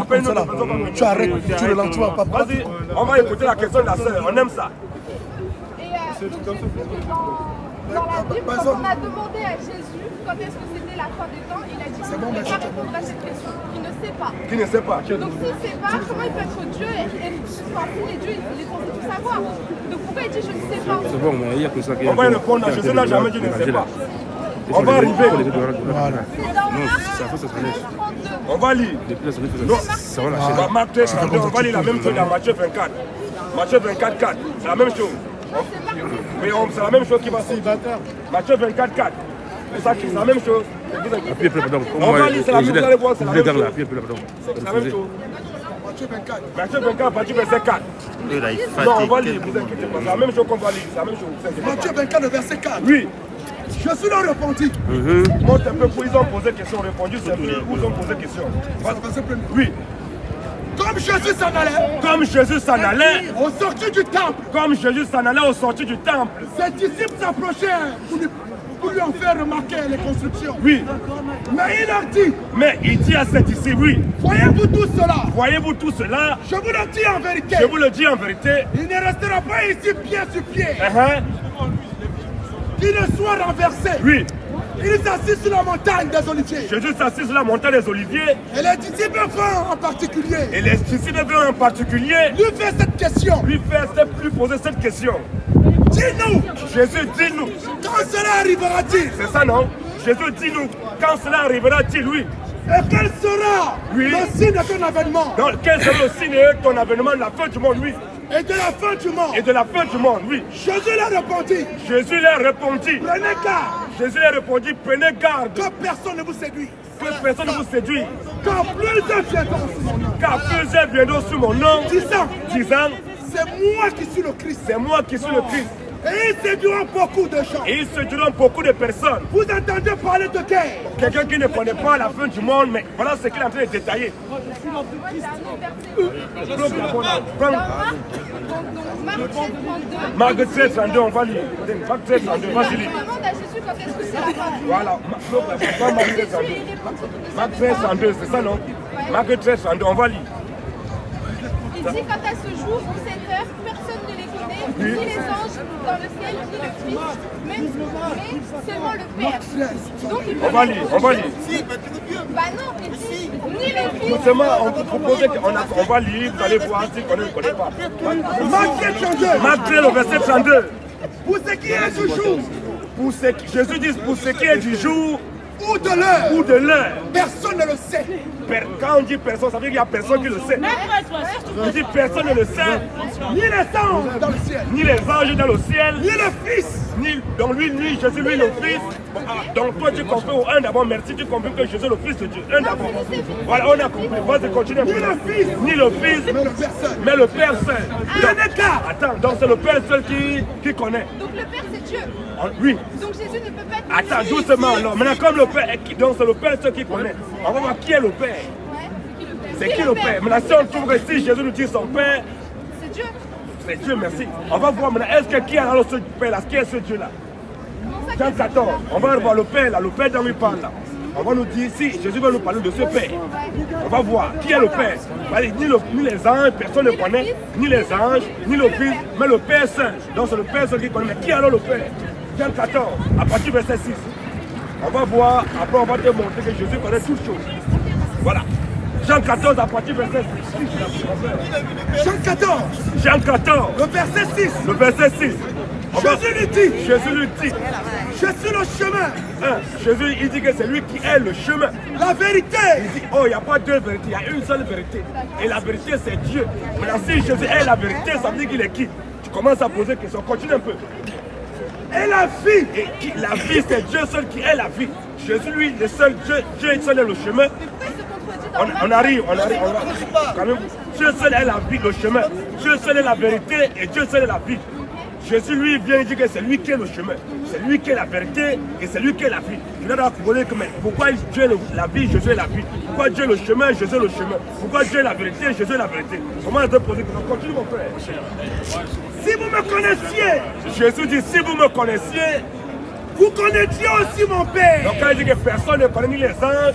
Comme ça, là. Tu arrêtes, tu relances, tu vas pas. Vas-y, on va écouter la question de la sœur, on aime ça. Dans la Bible, quand on a demandé à Jésus quand est-ce que c'était la fin des temps, il a dit qu'il ne peut pas répondre à cette question, qu'il ne sait pas. Qui ne sait pas. Donc s'il ne sait pas, comment il peut être Dieu et les dieux, il est censé tout savoir. Donc pourquoi il dit je ne sais pas? C'est bon, mais il y a que ça qui est. On va répondre à Jésus n'a jamais dit je ne sais pas. On va arriver. Voilà. Non, ça fait ça. On va lire. Non, ça va lâcher. Marc 13, on va lire la même chose dans Matthieu 24. Matthieu 24, 4. C'est la même chose. Mais c'est la même chose qui va suivre. Matthieu 24, 4. C'est la même chose. On va lire, c'est la même chose. Vous allez voir, c'est la même chose. C'est la même chose. Matthieu 24, Matthieu verset 4. Non, on va lire, vous inquiétez pas. C'est la même chose qu'on va lire. C'est la même chose. Matthieu 24, verset 4. Oui. Jésus leur répondit. Monte un peu pour ils ont posé question, répondu, c'est eux, ils ont posé question. Oui. Comme Jésus s'en allait. Comme Jésus s'en allait. Au sortir du temple. Comme Jésus s'en allait au sortir du temple. Ses disciples s'approchèrent pour lui en faire remarquer les constructions. Oui. Mais il leur dit. Mais il dit à ses disciples, oui. Voyez-vous tout cela? Voyez-vous tout cela? Je vous le dis en vérité. Je vous le dis en vérité. Il ne restera pas ici pied sur pied. Qu'il ne soit renversé. Oui. Il s'assit sur la montagne des Oliviers. Jésus s'assit sur la montagne des Oliviers. Et les disciples vinrent en particulier. Et les disciples vinrent en particulier. Lui fait cette question. Lui poser cette question. Dis-nous. Jésus, dis-nous. Quand cela arrivera-t-il? C'est ça, non? Jésus, dis-nous. Quand cela arrivera-t-il, oui. Et quel sera le signe de ton avènement? Quel sera le signe de ton avènement de la fin du monde, oui. Et de la fin du monde. Et de la fin du monde, oui. Jésus leur répondit. Jésus leur répondit. Prenez garde. Jésus leur répondit, prenez garde. Que personne ne vous séduit. Que personne ne vous séduit. Car plusieurs viendront sous mon nom. Car plusieurs viendront sous mon nom. Disant, c'est moi qui suis le Christ. C'est moi qui suis le Christ. Et ils séduiront beaucoup de gens. Et ils séduiront beaucoup de personnes. Vous entendez parler de guerre. Quelqu'un qui ne connaît pas la fin du monde, mais voilà ce qu'il est en train de détailler. Marc 13, 32, on va lire. Marc 13, 32, vas-y lire. Voilà, Marc 13, 32, c'est ça non? Marc 13, 32, on va lire. Il dit quant à ce jour ou cette heure, personne ne les connaît, ni les anges dans le ciel, ni le Fils, mais seulement le Père. Donc, on va lire, on va lire. Bah non, il dit ni le Fils. Justement, on vous propose qu'on va lire, vous allez voir si on ne connaît pas. Marc 32. Marc 13, le verset 32. Pour ce qui est du jour. Jésus dit pour ce qui est du jour. Ou de l'heure. Ou de l'heure. Personne ne le sait. Quand on dit personne, ça veut dire qu'il n'y a personne qui le sait. On dit personne ne le sait. Ni les anges dans le ciel. Ni les anges dans le ciel. Ni le Fils. Donc lui, Jésus, lui le Fils. Donc toi tu comprends au un d'abord, merci, tu comprends que Jésus est le Fils de Dieu. Un d'abord. Voilà, on a compris. Vas-y, continue un peu. Ni le Fils. Mais le Père seul. Attends, donc c'est le Père seul qui connaît. Donc le Père c'est Dieu. Oui. Donc Jésus ne peut pas être. Attends, doucement alors. Maintenant, comme le Père, donc c'est le Père seul qui connaît. On va voir qui est le Père. C'est qui le Père? Maintenant, si on trouve ici, Jésus nous dit son Père. C'est Dieu. C'est Dieu, merci. On va voir maintenant, est-ce que qui est alors ce Père là? Qui est ce Dieu là? Jean 14. On va voir le Père là, le Père dont il parle là. On va nous dire, si Jésus va nous parler de ce Père, on va voir qui est le Père. Ni les anges, personne ne connaît, ni les anges, ni le Fils, mais le Père seul. Donc c'est le Père seul qui connaît. Mais qui est alors le Père? Jean 14, à partir du verset 6. On va voir, après on va te montrer que Jésus connaît toutes choses. Voilà. Jean 14 à partir du verset 6. Jean 14. Jean 14. Le verset 6. Le verset 6. Jésus lui dit. Jésus lui dit. Je suis le chemin. Jésus il dit que c'est lui qui est le chemin. La vérité. Il dit, oh, il n'y a pas deux vérités, il y a une seule vérité. Et la vérité c'est Dieu. Maintenant si Jésus est la vérité, ça veut dire qu'il est qui? Tu commences à poser des questions, continue un peu. Et la vie. Et la vie c'est Dieu seul qui est la vie. Jésus lui, le seul Dieu, Dieu seul est le chemin. On arrive, on va. Quand même, Dieu seul est la vie, le chemin. Dieu seul est la vérité et Dieu seul est la vie. Jésus lui vient dire que c'est lui qui est le chemin, c'est lui qui est la vérité et c'est lui qui est la vie. Il a poser que mais pourquoi Dieu est la vie, Jésus est la vie. Pourquoi Dieu est le chemin, Jésus est le chemin. Pourquoi Dieu est la vérité, Jésus est la vérité. Comment on peut poser que continue mon frère. Si vous me connaissiez, Jésus dit si vous me connaissiez, Vous connaîtriez aussi mon Père. Donc quand il dit que personne ne connaît ni les anges,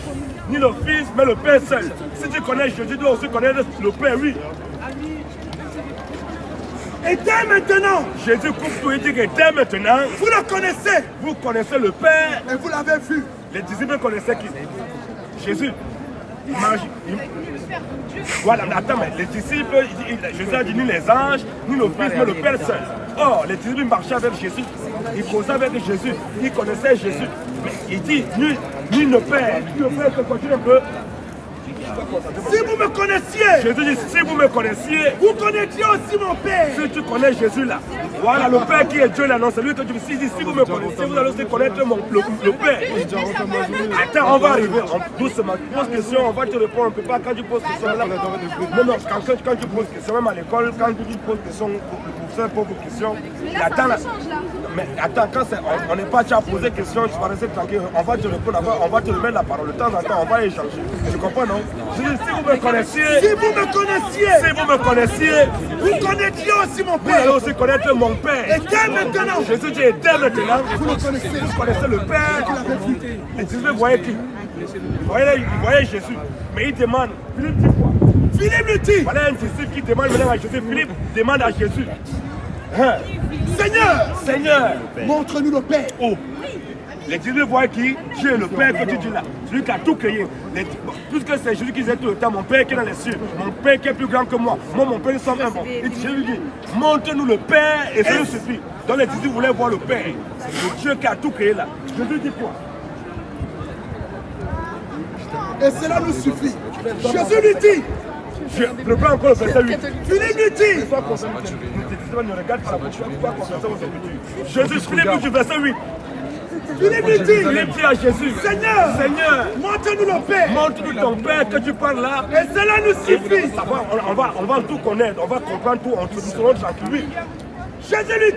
ni le Fils, mais le Père seul. Si tu connais Jésus, tu dois aussi connaître le Père, oui. Et dès maintenant, Jésus coupe tout et dit que dès maintenant, vous le connaissez vous connaissez le Père. et vous l'avez vu. Les disciples connaissaient qui? Jésus. Il mange. Voilà, mais attends, mais les disciples, Jésus a dit ni les anges, ni le Fils, mais le Père seul. Or, les disciples marchaient avec Jésus, ils causaient avec Jésus, ils connaissaient Jésus. Mais il dit ni le Père, ni le Père, continue un peu. Si vous me connaissiez, Jésus dit, si vous me connaissiez, vous connaîtriez aussi mon Père. si tu connais Jésus là, voilà le Père qui est Dieu là, non, c'est lui que tu me dis, si vous me connaissez, vous allez aussi connaître le Père. Attends, on va arriver, doucement, pose question, on va te répondre, on ne peut pas quand tu poses question là. Non, quand tu poses question, même à l'école, quand tu poses question, le professeur pose vos questions. Mais là, Attends, ça change là. mais attends, quand on n'est pas déjà posé question, tu vas rester tranquille, on va te répondre, on va te remettre la parole, de temps en temps, on va échanger. Tu comprends, non? Je dis, si vous me connaissiez, Si vous me connaissiez, vous connaîtriez aussi mon vous allez Père. aussi connaître mon Père. Et dès maintenant, Jésus dit, dès maintenant, vous le connaissez. vous connaissez le Père. Les disciples voyaient qui? Ils voyaient Jésus. Mais ils demandent, Philippe dit quoi? Philippe lui dit, Voilà un disciple qui demande maintenant à Jésus. Philippe demande à Jésus, hein, Seigneur, montre-nous le Père. oh. Les disciples voient qui? Dieu, le Père que tu dis là. Celui qui a tout créé. Puisque c'est Jésus qui disait tout le temps, mon Père qui est dans les cieux, mon Père qui est plus grand que moi. Moi, mon Père, nous sommes un bon. Et Jésus lui dit, montre-nous le Père et ça nous suffit. Donc les disciples voulaient voir le Père. Le Dieu qui a tout créé là. Jésus dit quoi? Et cela nous suffit. Jésus lui dit, Je reprends encore le verset 8. Philippe lui dit, Jésus, Philippe dit du verset 8. Philippe lui dit, Philippe dit à Jésus, Seigneur, montre-nous le Père. montre-nous ton Père que tu parles là. Et cela nous suffit. On va tout connaître, on va comprendre tout, on se serons tranquilles. Jésus lui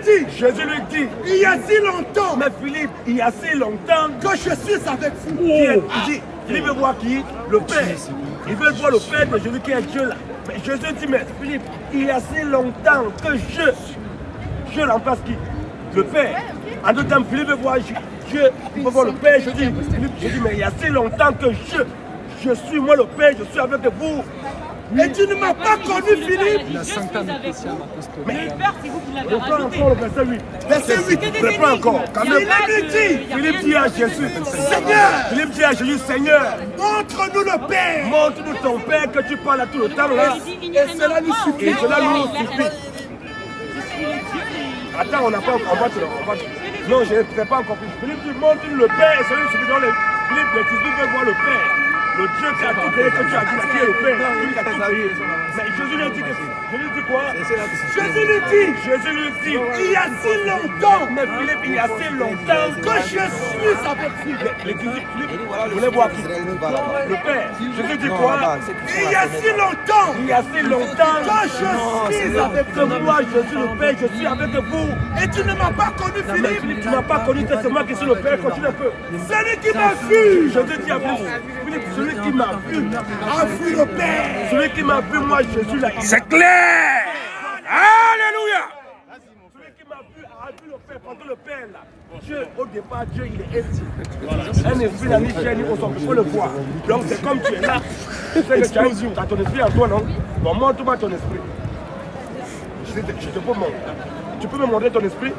dit, il y a si longtemps Mais Philippe, il y a si longtemps que je suis avec vous. il dit, il veut voir qui? Le Père. Il veut voir le Père de Jésus qui est Dieu là. Mais Jésus dit, mais Philippe, il y a si longtemps que je remplace qui? Le Père. En d'autres termes, Philippe veut voir Dieu, il veut voir le Père. Je dis, mais il y a si longtemps que je suis moi le Père, je suis avec vous. Et tu ne m'as pas connu, Philippe. Mais c'est vous qui l'avez reprends rajouté. encore le verset 8. Verset 8. Reprends encore. Quand même. Philippe dit à Jésus, Philippe dit à Jésus, Seigneur, Montre-nous le Père. montre-nous ton Père que tu parles à tout le temps là. Et cela nous suffit. Et cela nous suffit. Attends, on n'a pas encore. Non, je ne fais pas encore plus. Philippe dit, montre-nous le Père et cela nous suffit. Philippe, les disciples veulent voir le Père. Le Dieu qui a tout créé, que tu as dit, qui est le Père, celui qui a tout créé. Mais Jésus lui dit quoi? Jésus lui dit, il y a si longtemps Mais Philippe, il y a si longtemps que je suis avec vous. les disciples, Philippe, voulaient voir qui? Le Père. Jésus dit quoi? Il y a si longtemps Il y a si longtemps que je suis avec que vous. moi, Jésus le Père, je suis avec vous. Et tu ne m'as pas connu, Mais Philippe. Philippe, tu ne m'as pas connu, c'est moi qui suis le Père, continue un peu. Celui qui m'a vu Jésus dit à Philippe, celui qui m'a vu, a vu le Père. celui qui m'a vu, moi, Jésus là. C'est clair! Alléluia! Celui qui m'a vu a vu le Père, pendant le Père là. Dieu, au départ, Dieu, il est esprit. Un esprit n'a ni chair ni au son, il faut le voir. Donc c'est comme tu es là. Tu sais que tu as ton esprit en toi, non? Bon, montre-moi ton esprit. Je te peux montrer. Tu peux me montrer ton esprit?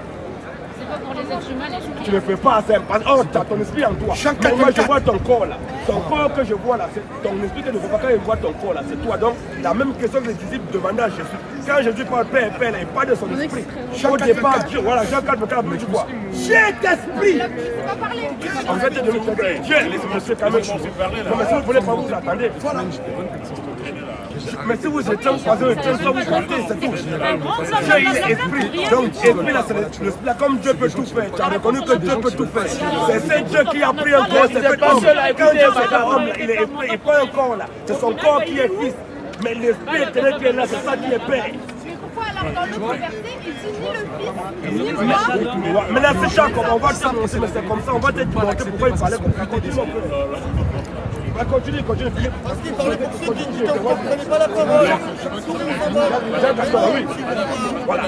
C'est pas pour les êtres humains, les choses. Tu ne peux pas ça. Oh, tu as ton esprit en toi. Mais moi, je vois ton corps là. Ton corps que je vois là, c'est ton esprit que je ne vois pas quand je vois ton corps là. C'est toi. Donc, la même question que les disciples demandaient à Jésus. Quand Jésus parle Père, Père, il parle de son esprit. Au départ, Dieu, voilà, Jean 4, 4, tu vois. J'ai d'esprit. C'est pas parler. En fait, Dieu, monsieur, quand même. Non, mais si vous voulez pas vous attendez. Mais si vous êtes en croisé le temps, vous comptez, c'est tout. Dieu, il est esprit. Donc, esprit là, c'est l'esprit là. Comme Dieu peut tout faire, tu as reconnu que Dieu peut tout faire. C'est ce Dieu qui a pris un corps, c'est fait homme. Quand Dieu fait un homme, il est esprit, il prend un corps là. C'est son corps qui est fils. Mais l'esprit éternel qui est là, c'est ça qui est père. Mais pourquoi alors dans l'autre verset, il dit ni le fils, ni moi? Mais là, c'est chaque, on va t'annoncer, mais c'est comme ça, on va te montrer pourquoi il fallait qu'on continue un peu. Continue, Philippe. Parce qu'il parle pour ceux qui ne comprennent pas la parole. Oui. Voilà.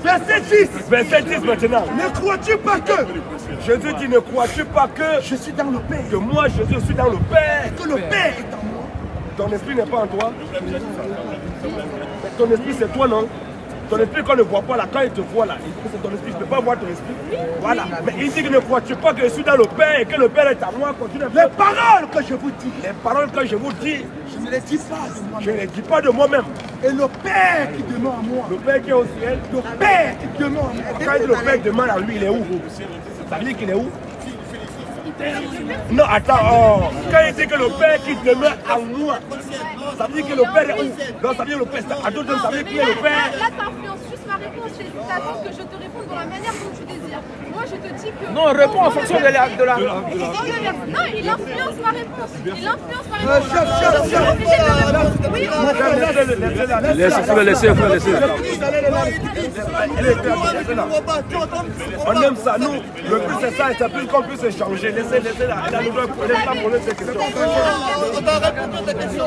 Verset 10. Verset 10 maintenant. Ne crois-tu pas que Jésus dit, ne crois-tu pas que je suis dans le Père, que moi, Jésus, suis dans le Père, que le Père est en moi. ton esprit n'est pas en toi. Mais ton esprit, c'est toi, non? Ton esprit, qu'on ne voit pas là, quand il te voit là, c'est ton esprit, je ne peux pas voir ton esprit. Voilà. Mais il dit que ne crois-tu pas que je suis dans le Père et que le Père est à moi? Les paroles que je vous dis, les paroles que je vous dis, je ne les dis pas de moi. je ne les dis pas de moi-même. Et le Père qui demeure en moi, Le Père qui est au ciel, le Père qui demeure en moi. quand il dit le Père demande à lui, il est où? Ça veut dire qu'il est où? Non, attends, oh. Quand il dit que le Père qui demeure en moi, ça veut dire que le Père est où? Non, ça veut dire que le Père, à d'autres ça veut dire qu'il est le Père. Là, t'influences juste ma réponse. T'attends que je te réponde de la manière dont tu désires. Moi, je te dis que... Non, réponds en fonction de la... Non, il influence ma réponse. Il influence ma réponse. Chef, Donc, je suis obligée de répondre. Oui, Il faut le laisser. On aime ça, nous. Le plus c'est ça, c'est plus qu'on puisse échanger. Laissez-la. Elle a l'ouvert pour laisser poser ses questions. On va répondre à ta question.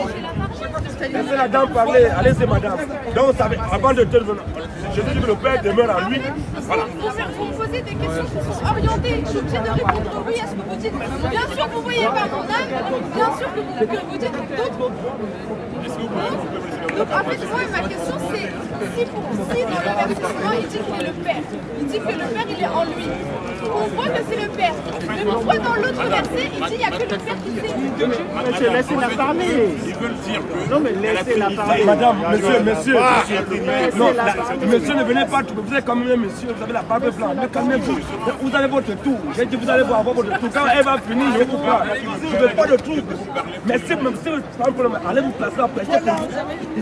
Laissez la dame parler. Allez-y, madame. Donc, avant de te demander, je dis que le Père demeure en lui. Voilà. Vous me posez des questions qui sont orientées. Je suis obligée de répondre oui à ce que vous dites. Bien sûr, vous ne voyez pas mon âme. Bien sûr que vous dites d'autres. Donc en fait, moi, ma question c'est si dans le verset 1, il dit qu'il est le Père. Il dit que le Père, il est en lui. On voit que c'est le Père. Mais pourquoi dans l'autre verset, il dit qu'il n'y a que le Père qui sait? Monsieur, laissez-la parler. Non, mais laissez-la parler. Madame, monsieur. Non, monsieur, ne venez pas. Vous êtes comme un monsieur, vous avez la barbe blanche. Mais calmez-vous. Vous avez votre tour. J'ai dit, vous allez avoir votre tour. Quand elle va finir, je vais vous prendre. Je ne veux pas de tour. Mais si, même si, par exemple, allez vous placer à prêcher pour vous.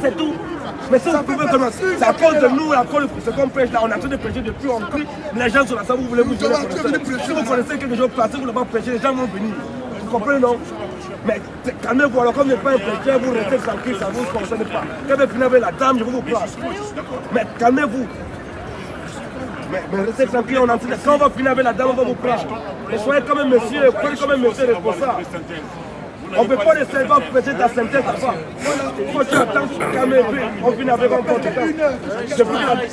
C'est tout. Mais si vous pouvez commencer, c'est à cause de nous, à cause de ce qu'on prêche là. On est en train de prêcher depuis on crie. Les gens sont là, ça vous voulez vous dire. Si vous connaissez quelque chose, placez, vous ne pas prêcher, les gens vont venir. Vous comprenez, non? Mais calmez-vous, alors comme vous n'êtes pas un prêcheur, vous restez tranquille, ça ne vous concerne pas. Quand vous finissez avec la dame, je vais vous prendre. Mais calmez-vous. Mais restez tranquille, on est en train de... Quand on va finir avec la dame, on va vous prendre. Mais soyez comme un monsieur, prenez comme un monsieur responsable. On ne peut pas laisser va prêcher ta synthèse à part. Quand tu attends, calmez-vous, on finit avec encore du temps.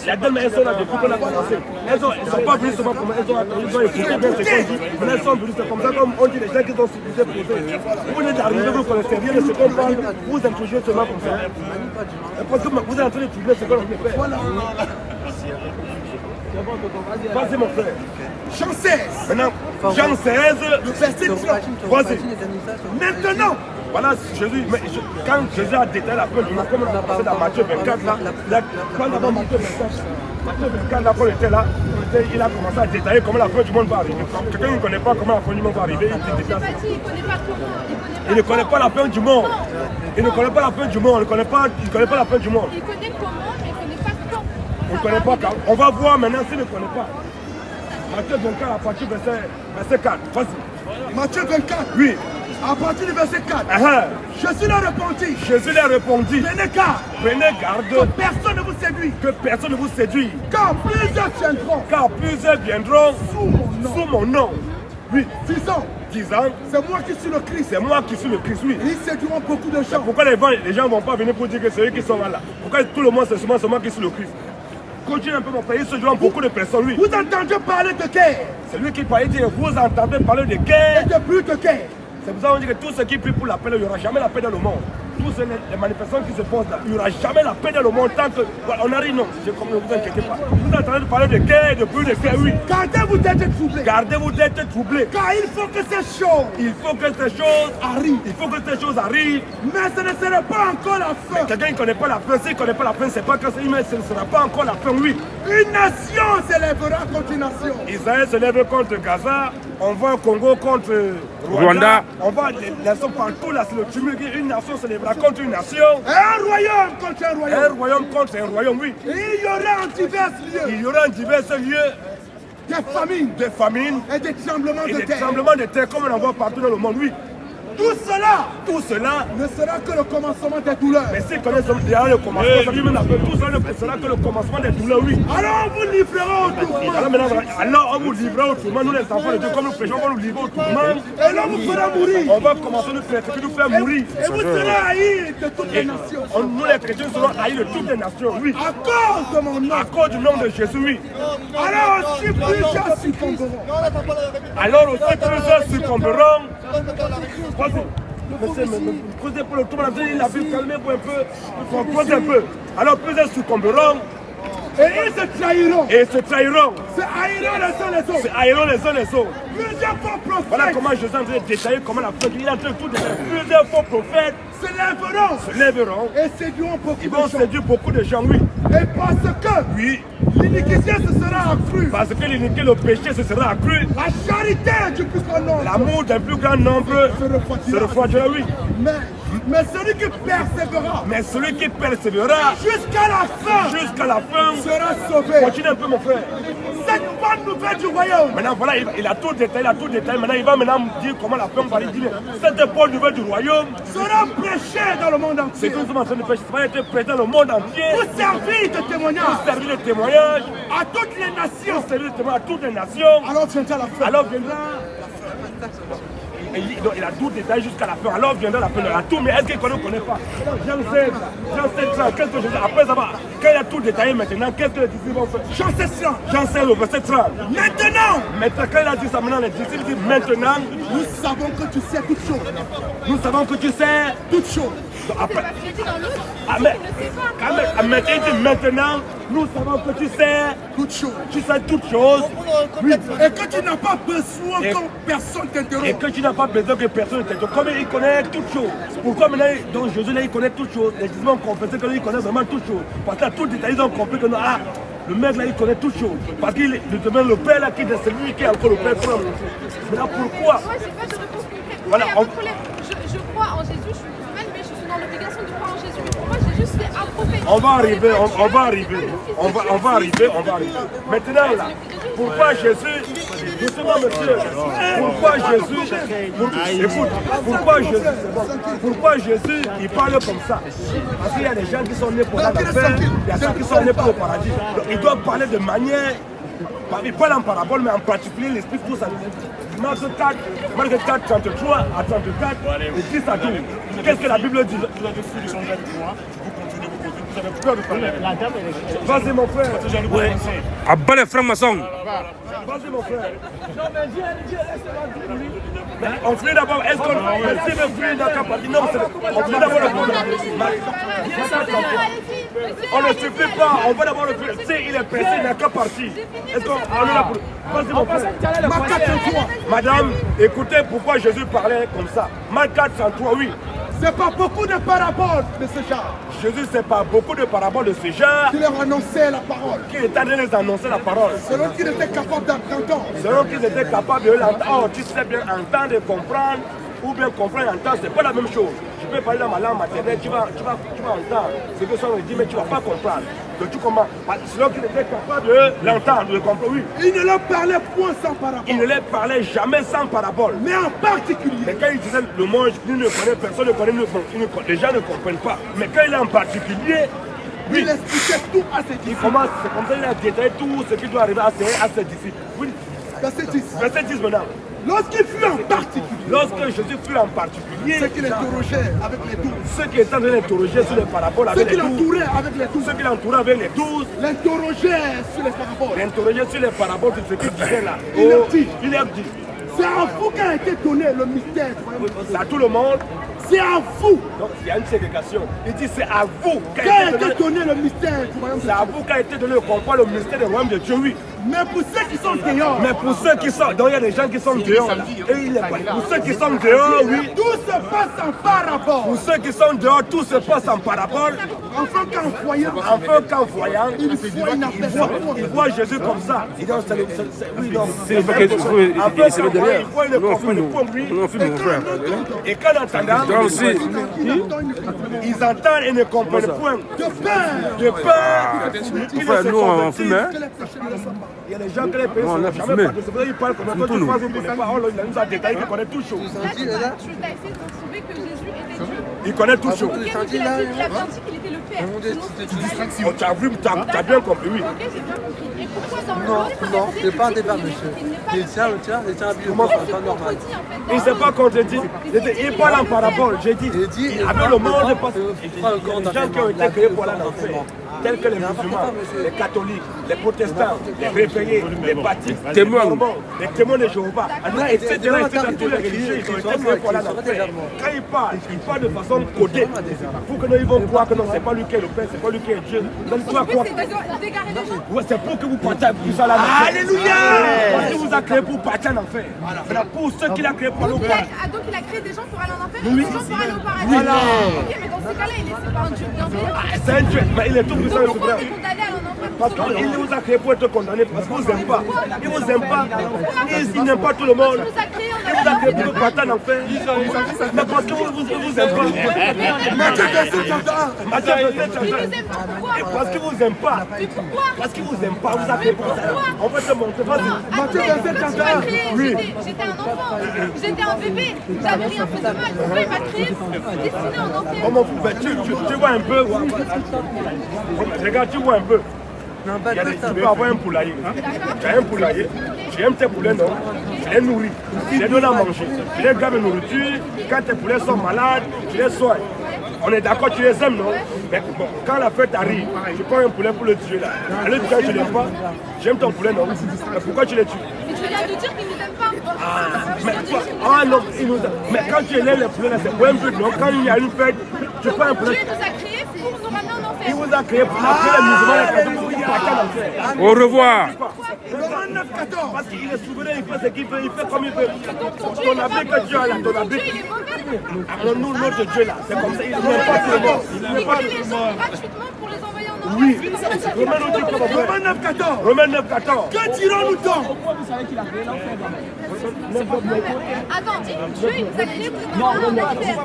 La dame, elles sont là depuis qu'on a commencé. Elles ne sont pas venues seulement comme elles ont écouté bien ce qu'on dit. Mais elles sont venues, c'est comme ça, comme on dit les gens qui sont supposés poser. Vous venez d'arriver, vous ne connaissez rien de ce qu'on parle, vous introduisez seulement comme ça. Parce que vous êtes en train de trouver ce qu'on a fait. Voilà. Vas-y mon frère. Jean 16. Maintenant, Jean 16, le verset 30. Vas-y. Maintenant, voilà Jésus, mais quand Jésus a détaillé la fin du monde, comme on a passé dans Matthieu 24 là, quand avant Matthieu 24 là, quand il était là, il a commencé à détailler comment la fin du monde va arriver. Quelqu'un ne connaît pas comment la fin du monde va arriver, il ne connaît pas la fin du monde. Il ne connaît pas la fin du monde, il ne connaît pas la fin du monde. Il connaît comment, mais il ne connaît pas quand. On ne connaît pas quand. On va voir maintenant s'il ne connaît pas. Matthieu 24 à partir du verset 4. Vas-y. Matthieu 24. Oui. À partir du verset 4. Jésus leur répondit. Jésus leur répondit. Prenez garde. Que personne ne vous séduit. Que personne ne vous séduit. Car plusieurs viendront. Sous mon nom. Oui. Disant. C'est moi qui suis le Christ. C'est moi qui suis le Christ, oui. Ils séduiront beaucoup de gens. Pourquoi les gens ne vont pas venir pour dire que c'est eux qui sont là? Pourquoi tout le monde c'est moi qui suis le Christ? Continue un peu mon frère, il se joue beaucoup de personnes, lui. Vous entendez parler de guerre. C'est lui qui parlait, dit, vous entendez parler de guerre. Et de plus de guerre. C'est pour ça qu'on dit que tous ceux qui prient pour la paix, il n'y aura jamais la paix dans le monde. Tous les manifestations qui se posent là, il n'y aura jamais la paix dans le monde tant que... Voilà, on arrive, non, ne vous inquiétez pas. Vous entendez parler de guerre, de plus de guerre, oui. Gardez-vous d'être troublés. Gardez-vous d'être troublés. Car il faut que ces choses... Il faut que ces choses arrivent. Il faut que ces choses arrivent. Mais ce ne sera pas encore la fin. Quelqu'un ne connaît pas la fin. S'il ne connaît pas la fin, c'est pas que c'est mais ce ne sera pas encore la fin, oui. Une nation s'élèvera contre une nation. Israël se lève contre Gaza. On va au Congo contre Rwanda. On va les nations partout là, c'est le tumulte. Une nation se lèvera contre une nation. Un royaume contre un royaume. Un royaume contre un royaume, oui. Et il y aura en divers lieux. Il y aura en divers lieux des famines et des tremblements de terre. Des tremblements de terre comme on en voit partout dans le monde, oui. Tout cela tout cela ne sera que le commencement des douleurs. mais si connaissent déjà le commencement, ça lui-même appelle tout cela ne sera que le commencement des douleurs, oui. Alors on vous livrera au tourment. Alors on vous livrera au tourment, nous les enfants de Dieu, comme nous prêchons, on va nous livrer au tourment. Et l'on vous fera mourir. On va commencer nous persécuter, nous faire mourir. Et vous serez haïs de toutes les nations. Nous les chrétiens serons haïs de toutes les nations, oui. À cause de mon nom. À cause du nom de Jésus, oui. Alors aussi plusieurs succomberont. Alors aussi plusieurs succomberont. Posez pour le tour, il a vu calmer-vous un peu. Posez un peu. Alors plusieurs succomberont. Et ils se trahiront. Et se trahiront. Se haïront les uns les autres. Se haïront les uns les autres. Plusieurs faux prophètes Voilà comment Jésus est en train de détailler comment la foi, il est en train de tout détailler. Plusieurs faux prophètes se se lèveront. et séduiront beaucoup Ils de vont gens. séduire beaucoup de gens, oui. Et parce que Oui. l'iniquité se sera accrue, Parce que l'iniquité, le péché, ce sera accru. la charité du plus grand nombre L'amour d'un plus grand nombre se se refroidira. refroidira, oui. Mais celui qui persévérera Mais celui qui persévérera jusqu'à la fin jusqu'à la fin sera sauvé. continue un peu, mon frère. Cette bonne nouvelle du royaume Maintenant, voilà, il a tout détaillé, Maintenant, il va maintenant dire comment la fin va dire. Cette bonne nouvelle du royaume, sera prêchée dans le monde c'est entier que nous sommes en train de faire, ça va être présent dans le monde entier. pour servir de témoignage Pour servir de témoignage, à toutes les nations. pour servir de témoignage à toutes les nations. Alors viendra la fin. Alors viendra. Il a tout détaillé jusqu'à la fin. Alors viendra la fin de la tour. Mais est-ce qu'il ne connaît pas? Jean 16, qu'est-ce que Jésus, après ça va, quand il a tout détaillé maintenant, qu'est-ce que les disciples vont faire? Jean 16, Jean 16, au verset 30. maintenant, Quand il a dit ça, maintenant les disciples disent maintenant, nous savons que tu sais toutes choses. nous savons que tu sais. Toutes choses. Après, Parce qu'il dit dans l'autre, ah, il mais, ne sait pas. maintenant, il dit maintenant, nous savons que tu sais. Toutes choses. Tu sais toutes choses. Oui. Et que tu n'as pas besoin Et- que personne Et t'interrompe. que tu n'as pas besoin que personne ne t'aide. Comme il connaît toutes choses. Pourquoi maintenant, donc Jésus là, il connaît toutes choses. Les disciples ont compris que lui, il connaît vraiment toutes choses. Parce qu'à tout détail, ils ont compris que non, ah, le mec là, il connaît toutes choses. Parce qu'il demande le Père là, qui est celui qui est encore le Père. Maintenant, pourquoi? Moi, j'ai pas de réponse concrète. Voilà, Il y a pas de problème. Je crois en Jésus, je suis musulmane, mais je suis dans l'obligation de croire en Jésus. Mais pour moi, j'ai juste fait un prophète. On va arriver, on va arriver. On va arriver. Maintenant là, pourquoi Jésus, justement monsieur, pourquoi Jésus, écoute, pourquoi Jésus, il parle comme ça? Parce qu'il y a des gens qui sont nés pour l'enfer, il y a ceux qui sont nés pour le paradis. Donc il doit parler de manière, il parle en parabole, mais en particulier l'esprit pour ça. Marc 4, 33 à 34, et 10 à 12. Qu'est-ce que la Bible dit? Vous avez fui du changement de moi, vous continuez, vous avez peur de parler. Vas-y mon frère. Ouais. À bas les francs maçons. Vas-y mon frère. Non mais dis, on finit d'abord, est-ce qu'on veut finir dans la partie? Non, on finit d'abord le problème. On ne suffit pas, on va d'abord le finir. Si il est pressé, il n'a qu'à partir. Est-ce qu'on est là pour... Vas-y mon frère. Marc 4:33. Madame, écoutez pourquoi Jésus parlait comme ça. Marc 4:33, oui. C'est pas beaucoup de paraboles de ce genre Jésus, c'est pas beaucoup de paraboles de ce genre qui leur annonçait la parole. qui est en train de les annoncer la parole. Selon qu'ils étaient capables d'entendre. Selon qu'ils étaient capables de l'entendre. Oh, tu sais bien entendre et comprendre, ou bien comprendre et entendre, c'est pas la même chose. Je peux parler dans ma langue maternelle, tu vas entendre ce que ça me dit, mais tu ne vas pas comprendre. Donc tu commences. Selon qu'ils étaient capables de l'entendre, de le comprendre, oui. Il ne leur parlait point sans parabole. Il ne les parlait jamais sans parabole. Mais en particulier, Mais quand il disait le monde, il ne connaît personne, ne connaît, les gens ne comprennent pas. Mais quand il est en particulier, oui, il expliquait tout à ses il disciples. commence, c'est comme ça qu'il a détaillé tout ce qui doit arriver à ses disciples. Oui. Verset 10. Verset 10 maintenant. Lorsqu'il fut en particulier, Lorsque Jésus fut en particulier, ceux qui l'interrogeaient avec les 12, ceux qui étaient en train d'interroger sur les paraboles ceux avec qui les 12, l'entouraient avec les 12, ceux qui l'entouraient avec les 12, l'interrogeaient sur les paraboles. l'interrogeaient sur les paraboles de ce qu'il disait là. Il leur dit. Il leur dit, C'est à vous qu'a été donné le mystère du royaume. c'est à tout le monde. C'est à vous Donc il y a une ségrégation. Il dit c'est à vous qu'a qu'a été été donné. donné le mystère du royaume de C'est à Dieu. vous qu'a été donné de comprendre le mystère du royaume de Dieu, oui. Mais pour ceux qui sont dehors, Mais pour ceux qui sont, donc il y a des gens qui sont dehors. Là. Et il est pas. Pour ceux qui sont dehors, oui. tout se passe en parabole. Pour ceux qui sont dehors, tout se passe en parabole. Enfin qu'en voyant, Enfin, qu'en voyant, il voit une aperçoit. il voit Jésus comme ça. Il dit, oui, non, Il faut qu'il se mette derrière. il voit le Nous, on point, fume, le point, lui. nous, on fume, mon frère. Et quand entendant, Toi aussi. ils entendent et ne comprennent point. De peur De peur. Frère, nous, on fume, hein. Il y a des gens qui les pays Non, on sont a jamais fumé. pas. C'est vrai, ils parlent comme ça. Toi, tu penses qu'on ne connaît pas. Oh, il nous a détaillé qu'on connaît tout chose. Là, je vais essayer de trouver que Il connaît tout chaud. Ok, donc il a bien dit qu'il était le père. Oh, tu as vu, tu as bien compris, oui. Ok, j'ai bien compris. Et pourquoi dans Non, l'autre non, verset, c'est pas un il débat, dit monsieur. qu'il n'est pas Il le tient, père? le tien, il tient à bien, Comment c'est ça pas normal. Contredit, en fait, Il ne s'est pas contredit. Il parle en parabole, j'ai dit. Il dit, Avec le monde, fera le grand les gens qui ont été créés pour aller en enfer, tels que les musulmans, les catholiques, les protestants, les réveillés, les baptistes, les mormons, les témoins de Jéhovah, etc. Tous les religieux, ils ont été créés pour aller en enfer. Quand il parle de façon codée. Pour que nous ils vont croire que non, c'est pas lui qui est le Père, c'est pas lui qui est Dieu. Donc tu vas croire. c'est d'égarer les gens. Ouais, c'est pour que vous partiez plus à la enfer. Alléluia! Parce qu'il vous a créé pour partir en enfer. Maintenant, pour ceux qu'il a créé pour aller au paradis. Donc il a créé des gens pour aller en enfer et des gens pour aller au paradis. Voilà. Ok, mais dans ce cas-là, c'est pas un Dieu bienveillant. C'est un Dieu, mais il est tout puissant et Donc pourquoi on souverain. est condamné à aller en enfer? Parce qu'il vous a créé pour être condamné, parce qu'il vous aime pas. Il vous aime pas. Il n'aime pas tout le monde. Il nous a créé, Il vous a créé pour partir en enfer. Mais parce qu'il vous aime pas. Matthieu 27, Matthieu 27, Il nous aime pas, pourquoi? Et parce qu'il vous aime pas. Mais pourquoi? Parce qu'il vous aime pas, vous a créé pour ça. On va te montrer, vas-y. Matthieu Après, 27, quand il m'a créé, j'étais un enfant, j'étais un bébé, j'avais rien fait de mal. Pourquoi il m'a créé destiné en enfer? Comment vous faites? Tu vois un peu. Regarde, tu vois un peu. Tu peux avoir un poulailler. Tu as un poulailler. Tu aimes tes poulets, non? Tu les nourris. Tu les donnes à manger. Tu les gardes de nourriture. Quand tes poulets sont malades, tu les soignes. On est d'accord, tu les aimes, non? Mais bon, quand la fête arrive, tu prends un poulet pour le tuer là. Alors tu ne l'aimes pas. J'aime ton poulet, non? Mais pourquoi tu les tues? Mais tu viens de dire qu'il ne nous aime pas. Mais toi, ah non, mais quand tu élèves les poulets là, c'est pour un but, non? Quand il y a une fête, tu prends un Dieu poulet. nous a créés pour nous ramener en enfer. Il vous a créé pour appeler les musulmans, les catholiques, pour partir en enfer. Au revoir. Romains 9, 14. Parce qu'il est souverain, il fait ce qu'il veut, il fait comme il veut. Ton Dieu, Ton il est habit pas que tu as là, bon. ton Ton habit. Dieu, il est mauvais. Alors nous, notre Dieu là, c'est comme ça, il n'aime pas tout le monde. Il Il n'aime pas crée tout les le gens monde. gratuitement pour les envoyer en enfer. Oui, Romains nous dit comment faire. Romains 9, 14. Romains 9, 14. Que dirons-nous donc? Attends, dis, Dieu, il nous a créés pour nous ramener en enfer.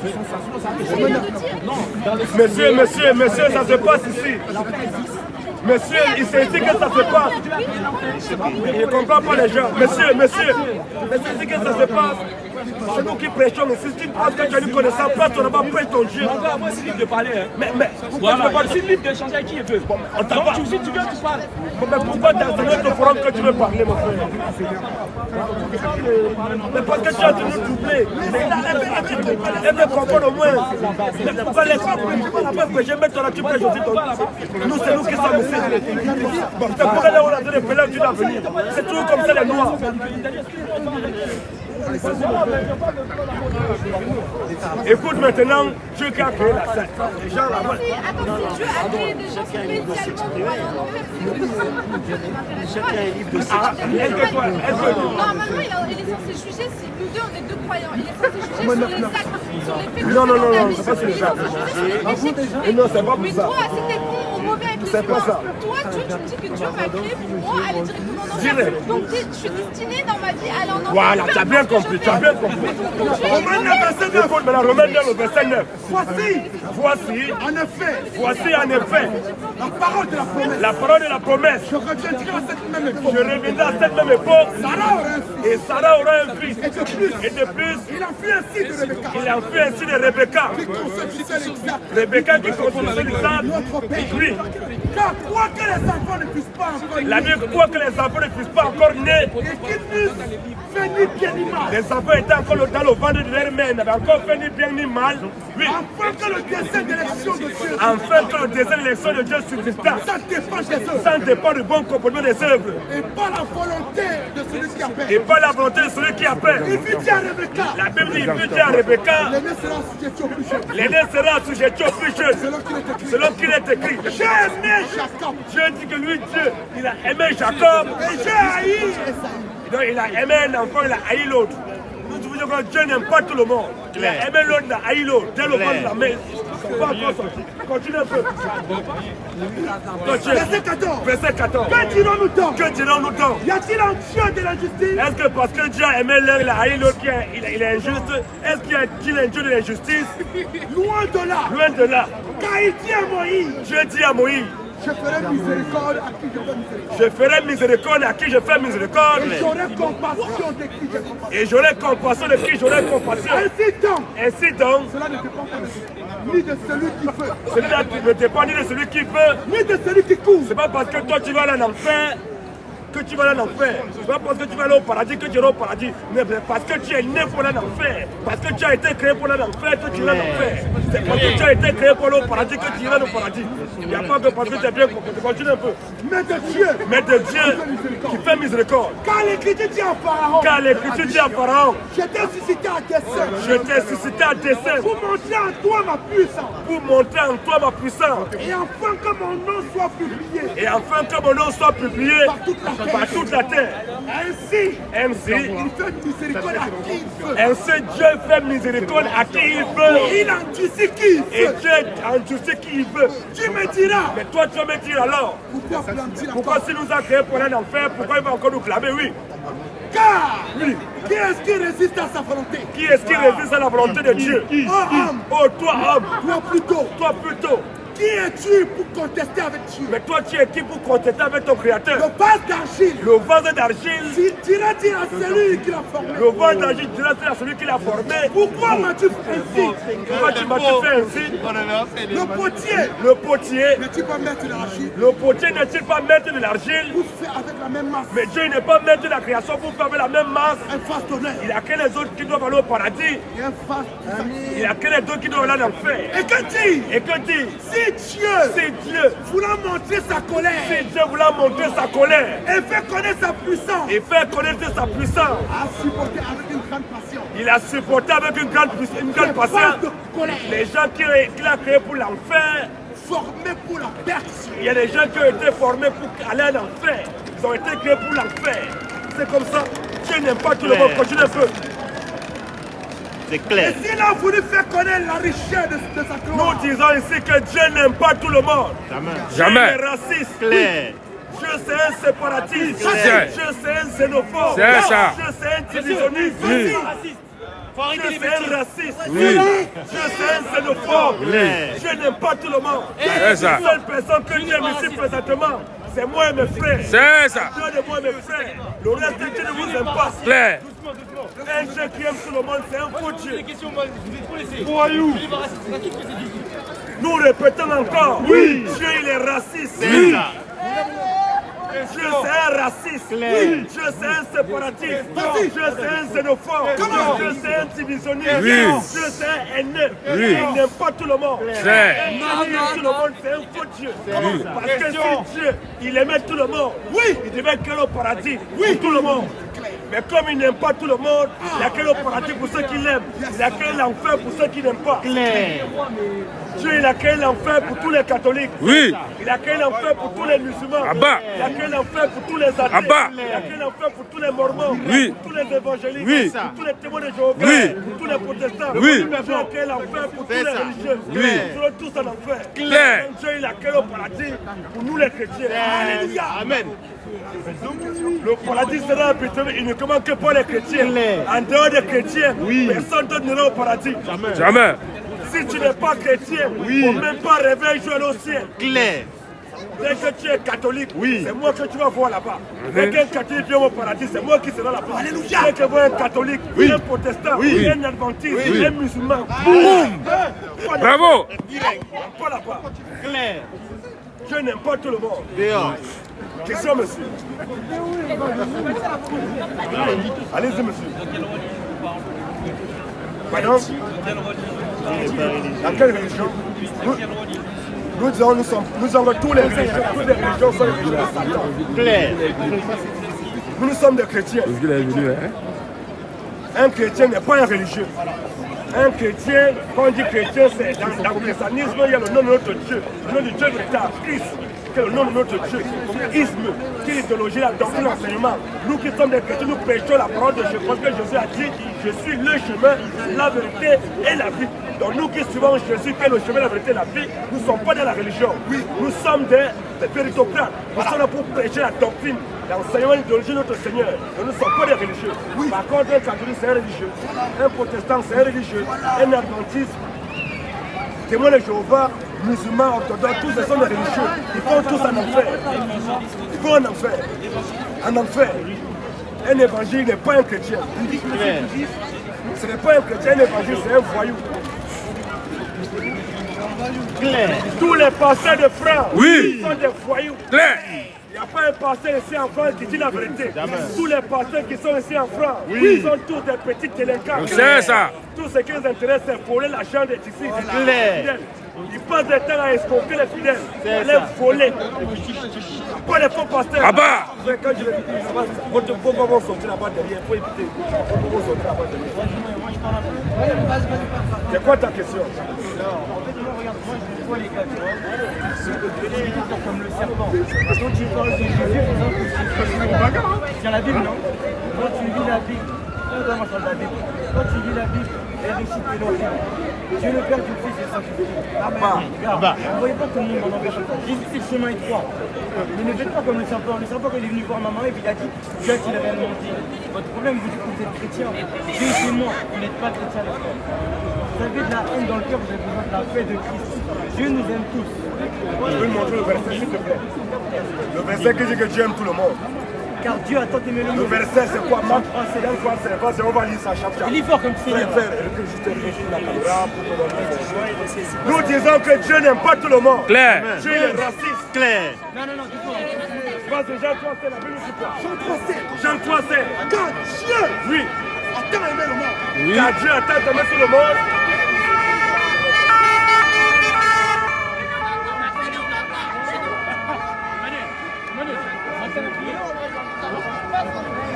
C'est ce qu'il vient de dire. Monsieur, ça se passe ici. Monsieur, il sait ici que ça se passe. Il ne comprend pas les gens. Monsieur, c'est ici que ça se passe. C'est nous qui prêchons ici. Si tu penses que tu as une connaissance, pas ton là-bas, prêche ton Dieu. Moi, c'est libre de parler. Hein. Mais pourquoi tu ne veux pas C'est libre d'échanger avec qui il veut. on t'a pas. Si tu veux, tu parles. Mais pourquoi dans notre forum que tu veux parler, mon frère? Mais parce que tu as tenu doubler. Elle me comprend au moins. Mais pourquoi les femmes peuvent prêcher, mais toi là, tu prêches aussi ton. Nous, c'est nous qui sommes ici. Bon, c'est pourquoi là, on a donné pèlerin, tu dois venir. C'est toujours comme ça, les Noirs. Écoute maintenant, Dieu qui a créé la scène. Les gens là-bas. Attends, si Dieu a créé des gens spécialement pour aller en enfer, normalement, il est censé juger si nous deux, on est deux croyants. Il est censé juger sur les actes, sur les faits. Non, c'est pas sur les actes. Non, c'est pas pour Mais ça. toi, si t'es con ou mauvais avec les C'est pas ça. toi, Dieu, tu me dis que Dieu m'a créé pour moi aller directement en enfer. Direct. Donc, je suis destinée dans ma vie à aller en enfer. Voilà, tu as bien compris, tu as bien compris. Romains 9, verset 9. Écoute, maintenant, Romains 9, verset 9. Voici, Voici en effet, la parole de la promesse. la parole de la promesse. Je reviendrai à cette même époque. Je reviendrai à cette même époque Sarah aura un fils. et Sarah aura un fils. Et de plus, Et de plus, il en fit ainsi de Rebecca. il en fait ainsi de Rebecca. Qui constituait l'exact. Rebecca qui construisait l'Isaac. Notre père. Oui, Car quoi que les enfants ne puissent pas encore la naître, Bible croit que les enfants ne puissent pas encore naître. et qu'ils n'eussent fait ni bien ni mal, Les enfants étaient encore dans le ventre de leur mère, n'avaient encore fait ni bien ni mal. Oui, afin que le dessein d'élection de Dieu, afin que le désir de l'élection de Dieu subsista. ça dépend des œuvres, Ça dépend du bon comportement des œuvres et pas la volonté de celui qui appelle. et pas la volonté de celui qui appelle. Il fut dit à Rebecca, La Bible dit, il fut dit à Rebecca, l'aîné sera assujetti au plus jeune. l'aîné sera assujetti au plus jeune. Selon qu'il est écrit, Selon qu'il est écrit, j'ai aimé Jacob, Dieu dit que lui, Dieu, il a aimé Jacob. et j'ai haï Esaü. Donc il a aimé un enfant, il a haï l'autre. Nous disons que Dieu n'aime pas tout le monde. Il a aimé l'autre, il a haï l'autre. Dès le ventre de la main, ils ne sont pas encore sortis. Continue un peu. Continue. Verset 14. Verset 14. Que dirons-nous donc? Que dirons-nous donc? Y a-t-il un Dieu de la justice? Est-ce que parce que Dieu a aimé l'un, il a haï l'autre, il est injuste? Est-ce qu'il y a un Dieu de l'injustice? Loin de là. Loin de là. Car il dit à Moïse, Dieu dit à Moïse, Je ferai miséricorde à qui je fais miséricorde. Je ferai miséricorde à qui je fais miséricorde. Et j'aurai compassion de qui j'ai compassion. Et j'aurai compassion de qui j'aurai compassion. Ainsi donc, cela ne dépend pas de ni de celui qui veut, cela ne dépend ni de celui qui veut, ni de celui qui court. c'est pas parce que toi tu vas aller en enfer que tu vas aller en enfer. C'est pas parce que tu vas aller au paradis que tu iras au paradis. Mais parce que tu es né pour aller en enfer. Parce que tu as été créé pour aller en enfer que tu iras en enfer. C'est parce que tu as été créé pour aller au paradis que tu iras au paradis. Il n'y a pas que parce que tu es bien compris. Continue un peu. Mais de Dieu, qui fait miséricorde. Car l'Écriture dit à Pharaon, Car l'Écriture dit à Pharaon, je t'ai suscité à dessein. je t'ai suscité à dessein Pour montrer en toi ma puissance. pour montrer en toi ma puissance. Et afin que mon nom soit publié Et afin que mon nom soit publié par toute la terre. Ainsi, Ainsi, il fait miséricorde à qui il veut. ainsi Dieu fait miséricorde à qui il veut. Il endurcit qui il Et veut. Dieu endurcit qui il veut. Tu me diras, Mais toi, tu vas me dire alors, pourquoi planter la pourquoi porte? s'il nous a créé pour aller en enfer, pourquoi il va encore nous clamer? Oui. Car, qui est-ce qui résiste à sa volonté? Qui est-ce qui résiste à la volonté de Dieu? Oh homme, Oh, toi, homme, toi plutôt, toi plutôt. qui es-tu pour contester avec Dieu? Mais toi, tu es qui pour contester avec ton Créateur? Le vase d'argile, Le vase d'argile, tu diras dire à celui qui l'a formé. le vase d'argile, tu diras à celui qui l'a formé. Pourquoi m'as-tu fait ainsi? Pourquoi tu m'as fait ainsi? Le potier, Le potier, ne-tu pas mettre de l'argile le potier n'est-il pas maître de l'argile? pour faire avec la même masse Mais Dieu n'est pas maître de la création pour faire avec la même masse. un vase d'honneur Il y a que les autres qui doivent aller au paradis. et un vase Il y a que les autres qui doivent aller en enfer. Et que dit? Et que dit? Si Dieu Dieu, voulant montrer sa colère si Dieu voulait montrer sa colère et fait connaître sa puissance, et faire connaître sa puissance, a supporté avec une grande passion il a supporté avec une grande les patience vases de colère les gens qu'il a créés pour l'enfer. formés pour la perdition. Il y a des gens qui ont été formés pour aller en enfer. Ils ont été créés pour l'enfer. C'est comme ça. Dieu n'aime pas tout le monde. Continue un peu. C'est clair. Et s'il a voulu faire connaître la richesse de sa Nous gloire, disons ici que Dieu n'aime pas tout le monde. Jamais. Dieu est raciste. Clair. Dieu c'est un séparatiste. C'est. Dieu c'est un xénophobe. C'est ça. Dieu c'est un divisionniste. Oui. Dieu c'est un raciste. Dieu c'est un xénophobe. Dieu n'aime pas tout le monde. C'est ça. La seule personne que Dieu aime ici présentement, c'est moi et mes frères. C'est ça. Dieu de moi et mes frères. Le reste de Dieu ne vous aime pas. Claire. Un Dieu qui aime tout le monde, c'est un faux Dieu. Nous répétons encore. Oui. Dieu il est raciste. C'est ça. Dieu c'est un raciste. Oui. Dieu c'est un séparatiste. Dieu c'est un xénophobe. Dieu c'est un divisionniste. Oui. Dieu c'est un haineux. Oui. Il n'aime pas tout le monde. C'est. Un Dieu qui aime tout le monde, c'est un faux Dieu. Parce que si Dieu, il aimait tout le monde, oui, il devait créer le paradis pour tout le monde. Mais comme il n'aime pas tout le monde, il a créé le paradis pour ceux qui l'aiment. Il a créé l'enfer pour ceux qui n'aiment pas. Clair. Dieu, il a créé l'enfer pour tous les catholiques. Oui. Il a créé l'enfer pour tous les musulmans. Abba. Il a créé l'enfer pour tous les athées. Abba. Il a créé l'enfer pour tous les mormons. Oui. Pour tous les évangéliques. Oui. Pour tous les témoins de Jéhovah. Oui. Pour tous les protestants. Oui. Dieu a créé l'enfer pour tous les religieux. Oui. Ils seront tous en enfer. Clair. Dieu, il a créé le paradis pour nous les chrétiens. Alléluia. Amen. Le paradis sera habité uniquement que pour les chrétiens. En dehors des chrétiens, personne d'autre n'ira au paradis. Jamais. Si tu n'es pas chrétien, il ne faut même pas rêver un jour aller au ciel. Clair. Dès que tu es catholique, c'est moi que tu vas voir là-bas. Dès qu'un catholique vient au paradis, c'est moi qui serai là-bas. Alléluia. Dès que tu vois un catholique, un protestant, un adventiste, un musulman, boum. Bravo. Pas là-bas. Clair. Dieu n'aime pas tout le monde. Dehors. Question, monsieur. Allez-y, monsieur. Pardon? Dans quelle religion? Nous disons, nous sommes tous les religions. Toutes les religions sont les religions de Satan. Clair. Nous sommes des chrétiens. Un chrétien n'est pas un religieux. Un chrétien, quand on dit chrétien, c'est dans le christianisme, il y a le nom de notre Dieu. Le nom de Dieu véritable, Christ, qui est le nom de notre Dieu. Isme, qui est l'idéologie, la doctrine, l'enseignement. Nous qui sommes des chrétiens, nous prêchons la parole de Jésus. Parce que Jésus a dit, je suis le chemin, la vérité et la vie. Donc nous qui suivons Jésus, qui est le chemin, la vérité et la vie, nous ne sommes pas dans la religion. Oui. Nous sommes des véritocrates. Nous sommes là pour prêcher la doctrine, l'enseignement, l'idéologie de notre Seigneur. Donc nous ne sommes pas des religieux. Oui. Par contre, un catholique, c'est un religieux. Un protestant, c'est un religieux. Un adventiste, témoin de Jéhovah, musulmans, orthodoxes, tous ce sont des religieux. Ils vont tous en enfer. Ils vont en enfer. En enfer. Un évangile n'est pas un chrétien. Ce n'est pas un chrétien, un évangile, c'est un voyou. Claire. Tous les pasteurs de France Oui. sont des voyous. Claire. Il n'y a pas un pasteur ici en France qui dit la vérité. Jamais. Tous les pasteurs qui sont ici en France, Oui. ils sont tous des petits délinquants. C'est ça. Tout ce qui les intéresse, c'est voler l'argent des ici. Claire. Ils passent des temps à escroquer les fidèles, C'est à les ça. voler. Pas les faux pasteurs. Ah bah. Mais quand je le dis, votre pauvre vont sortir là-bas derrière. Il faut éviter. Votre pauvre vont sortir là-bas derrière. C'est quoi ta question? Toi les gars, tu vois, c'est comme le serpent. Quand tu parles de Jésus, c'est la Bible, non? Quand tu lis la Bible, quand tu lis la Bible, elle récite l'Évangile. Dieu le Père, du Fils et du Saint-Esprit. Regarde, ne voyez pas que le monde en empêche. Jésus, c'est le chemin étroit. Mais ne faites pas comme le serpent. Le serpent, quand il est venu voir maman, et puis il a dit, Dieu a-t-il réellement dit? Votre problème, vous dites que vous êtes chrétien. Dieu c'est moi, vous n'êtes pas chrétien, les frères. Vous avez de la haine dans le cœur, vous avez besoin de la paix de Christ. Dieu nous aime tous. Je vais te montrer le verset, s'il te plaît. Le verset qui dit que Dieu aime tout le monde. Car Dieu a tant aimé le Le monde. verset, c'est quoi? Marc 3, c'est on va lire ça chaque fois. Il est fort comme tu sais. Nous disons que Dieu n'aime pas tout le monde. Claire. Dieu est raciste. Claire. Non, dis-moi. Vas-y, Jean 3, c'est la Bible ou quoi? Jean 3,7. Jean 3, c'est. Car Dieu Oui. a tant aimé le monde. Car Dieu a tant aimé tout le monde.